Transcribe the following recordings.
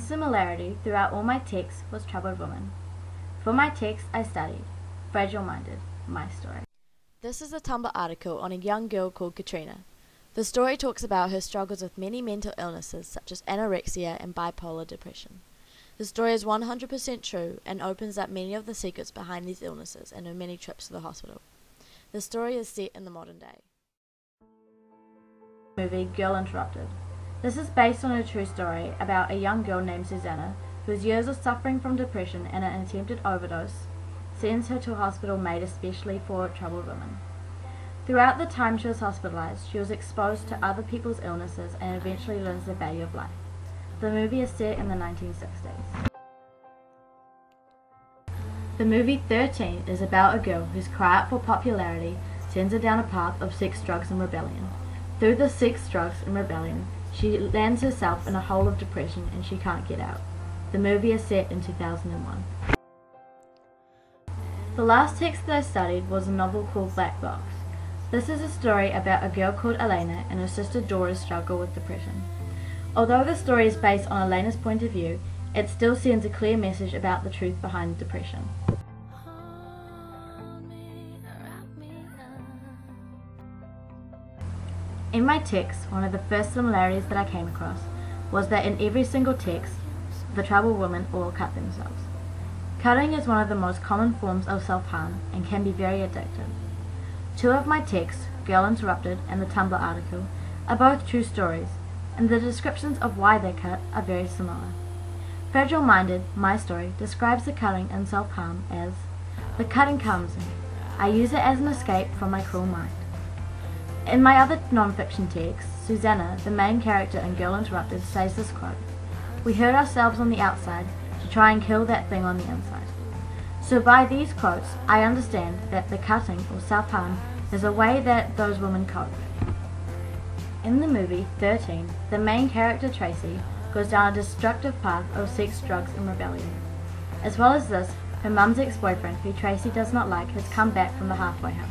similarity throughout all my texts was troubled women. For my text I studied Fragile Minded, my story. This is a Tumblr article on a young girl called Katrina. The story talks about her struggles with many mental illnesses such as anorexia and bipolar depression. The story is 100% true and opens up many of the secrets behind these illnesses and her many trips to the hospital. The story is set in the modern day. Movie Girl Interrupted. This is based on a true story about a young girl named Susanna whose years of suffering from depression and an attempted overdose sends her to a hospital made especially for troubled women. Throughout the time she was hospitalized, she was exposed to other people's illnesses and eventually learns the value of life. The movie is set in the 1960s. The movie 13 is about a girl whose cry out for popularity sends her down a path of sex, drugs, and rebellion. Through the sex, drugs, and rebellion, she lands herself in a hole of depression and she can't get out. The movie is set in 2001. The last text that I studied was a novel called Black Box. This is a story about a girl called Elena and her sister Dora's struggle with depression. Although the story is based on Elena's point of view, it still sends a clear message about the truth behind depression. In my text, one of the first similarities that I came across was that in every single text, the troubled women all cut themselves. Cutting is one of the most common forms of self-harm and can be very addictive. Two of my texts, Girl Interrupted and the Tumblr article, are both true stories, and the descriptions of why they cut are very similar. Fragile Minded, my story, describes the cutting and self-harm as, "The cutting comes in. I use it as an escape from my cruel mind." In my other non-fiction text, Susanna, the main character in Girl Interrupted, says this quote, "We hurt ourselves on the outside to try and kill that thing on the inside." So by these quotes, I understand that the cutting or self-harm is a way that those women cope. In the movie 13, the main character Tracy goes down a destructive path of sex, drugs, and rebellion. As well as this, her mum's ex-boyfriend, who Tracy does not like, has come back from the halfway house.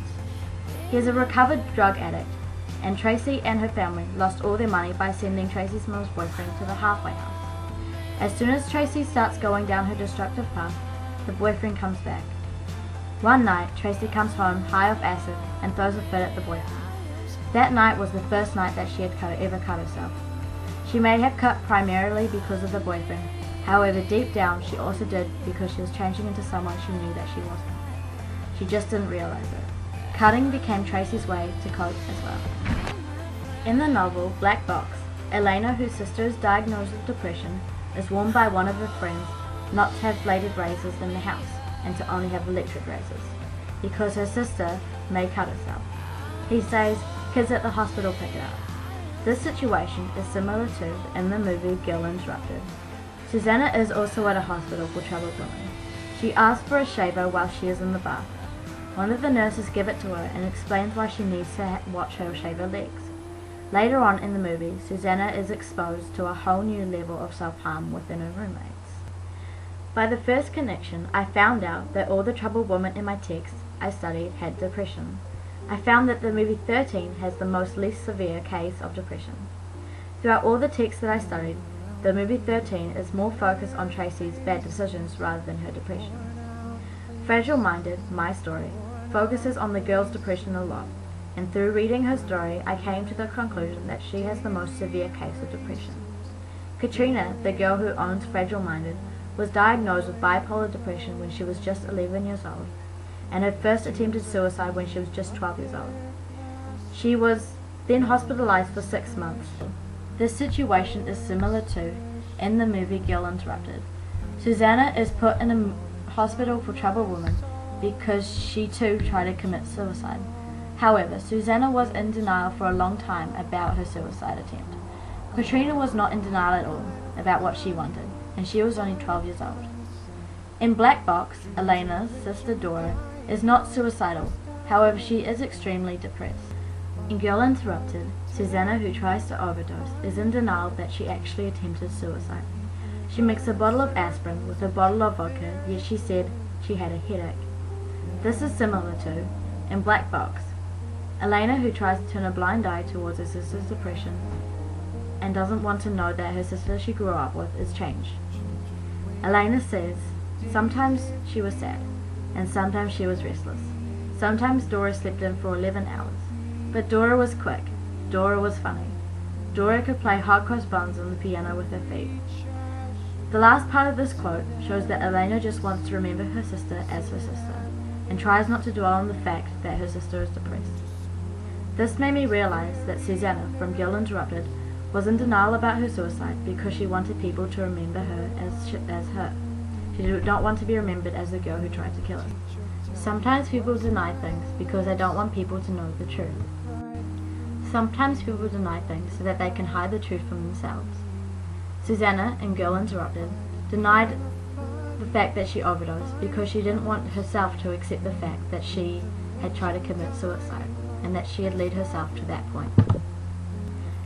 He is a recovered drug addict, and Tracy and her family lost all their money by sending Tracy's mum's boyfriend to the halfway house. As soon as Tracy starts going down her destructive path, the boyfriend comes back. One night, Tracy comes home high off acid and throws a fit at the boyfriend. That night was the first night that she had ever cut herself. She may have cut primarily because of the boyfriend, however deep down she also did because she was changing into someone she knew that she wasn't. She just didn't realize it. Cutting became Tracy's way to cope as well. In the novel Black Box, Elena, whose sister is diagnosed with depression, is warned by one of her friends not to have bladed razors in the house and to only have electric razors, because her sister may cut herself. He says, "Kids at the hospital pick it up." This situation is similar to in the movie Girl Interrupted. Susanna is also at a hospital for troubled women. She asks for a shaver while she is in the bath. One of the nurses gives it to her and explains why she needs to watch her shave her legs. Later on in the movie, Susanna is exposed to a whole new level of self-harm within her roommates. By the first connection, I found out that all the troubled women in my text I studied had depression. I found that the movie 13 has the least severe case of depression. Throughout all the texts that I studied, the movie 13 is more focused on Tracy's bad decisions rather than her depression. Fragile Minded, my story, focuses on the girl's depression a lot, and through reading her story I came to the conclusion that she has the most severe case of depression. Katrina, the girl who owns Fragile Minded, was diagnosed with bipolar depression when she was just 11 years old, and had first attempted suicide when she was just 12 years old. She was then hospitalized for 6 months. This situation is similar to in the movie Girl Interrupted. Susanna is put in a hospital for troubled women because she too tried to commit suicide. However, Susanna was in denial for a long time about her suicide attempt. Katrina was not in denial at all about what she wanted, and she was only 12 years old. In Black Box, Elena's sister Dora is not suicidal, however she is extremely depressed. In Girl Interrupted, Susanna, who tries to overdose, is in denial that she actually attempted suicide. She mixed a bottle of aspirin with a bottle of vodka, yet she said she had a headache. This is similar to in Black Box, Elena, who tries to turn a blind eye towards her sister's depression and doesn't want to know that her sister she grew up with is changed. Elena says, sometimes she was sad, and sometimes she was restless. Sometimes Dora slept in for 11 hours. But Dora was quick. Dora was funny. Dora could play hot cross buns on the piano with her feet. The last part of this quote shows that Elena just wants to remember her sister as her sister, and tries not to dwell on the fact that her sister is depressed. This made me realize that Susanna from Girl Interrupted was in denial about her suicide because she wanted people to remember her as her. She did not want to be remembered as the girl who tried to kill her. Sometimes people deny things because they don't want people to know the truth. Sometimes people deny things so that they can hide the truth from themselves. Susanna in Girl Interrupted denied the fact that she overdosed because she didn't want herself to accept the fact that she had tried to commit suicide and that she had led herself to that point.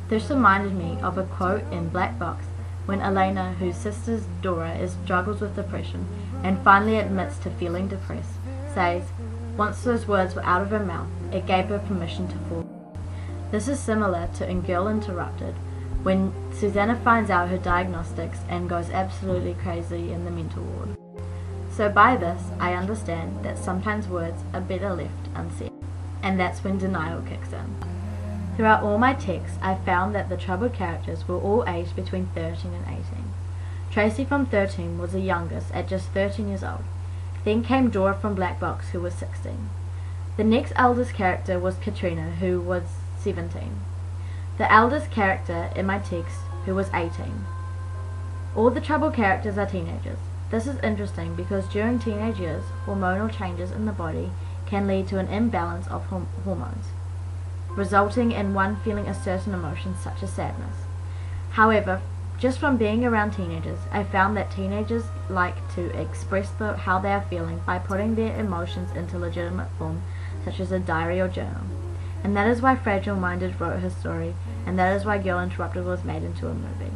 This reminded me of a quote in Black Box when Elena, whose sister Dora struggles with depression and finally admits to feeling depressed, says, once those words were out of her mouth, it gave her permission to fall. This is similar to in Girl Interrupted, when Susanna finds out her diagnostics and goes absolutely crazy in the mental ward. So by this, I understand that sometimes words are better left unsaid, and that's when denial kicks in. Throughout all my texts, I found that the troubled characters were all aged between 13 and 18. Tracy from 13 was the youngest at just 13 years old. Then came Dora from Black Box, who was 16. The next eldest character was Katrina, who was 17. The eldest character in my text, who was 18. All the troubled characters are teenagers. This is interesting because during teenage years, hormonal changes in the body can lead to an imbalance of hormones, resulting in one feeling a certain emotion such as sadness. However, just from being around teenagers, I found that teenagers like to express how they are feeling by putting their emotions into legitimate form, such as a diary or journal. And that is why Fragile Minded wrote her story, and that is why Girl Interrupted was made into a movie.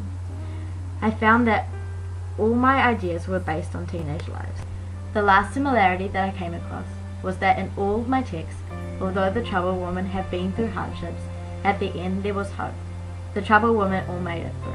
I found that all my ideas were based on teenage lives. The last similarity that I came across was that in all of my texts, although the troubled women have been through hardships, at the end there was hope. The troubled women all made it through.